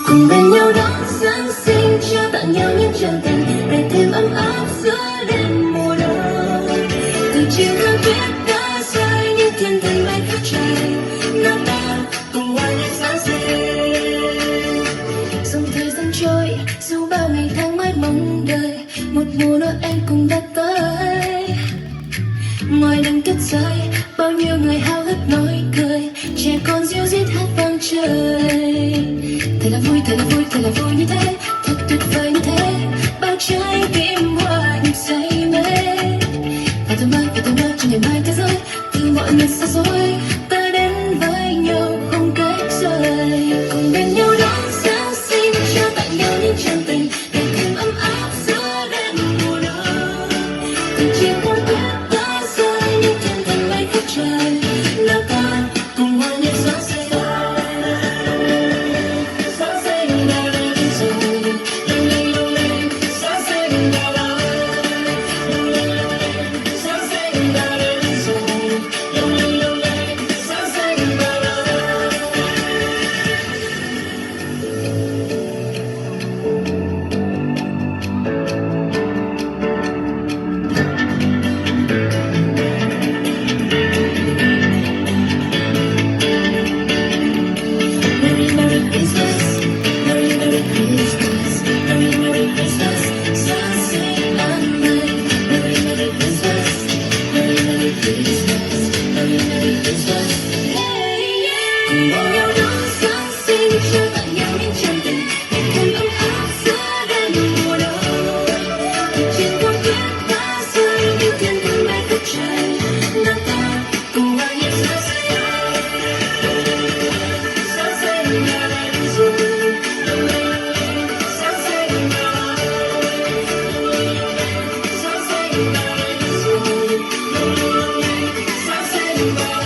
cùng bên nhau đón Giáng sinh, trao tặng nhau những tràng tình để thêm ấm áp giữa đêm mùa đông. Từ chiều tháng tuyết đã rơi những thiên thần bay khắp trời, nào ta cùng hòa nhạc Giáng sinh. Dòng thời gian trôi dù bao ngày tháng mãi mong đợi, một mùa Noel cùng đã tới. Ngoài đêm tuyết rơi bao nhiêu người háo hức nói cười, trẻ con ríu rít hát vang trời. Thật là vui, thật là vui, thật là vui như thế, thật tuyệt vời như thế, bao trái tim hoa nhịp say mê. Và tôi mơ cho ngày mai thế giới từ mọi miền xa xôi, ta đến với nhau không cách rời. Cùng bên nhau đón Giáng sinh, trao tặng nhau những tràng tình để thêm ấm áp giữa đêm mùa đông. Từ chiều tháng tuyết đã rơi những thiên thần bay khắp trời, nào ta cùng hòa nhạc Giáng sinh. Cùng bên nhau đón Giáng sinh, trao tặng nhau những tràng tình để thêm ấm áp giữa đêm mùa đông. Từ trên con tuyết đã rơi những thiên thần bay khắp trời, nào ta cùng hòa nhạc Giáng sinh. Giáng sinh đã đến rồi, Giáng sinh đã đến, Giáng sinh đã đến rồi, Giáng sinh đã đến.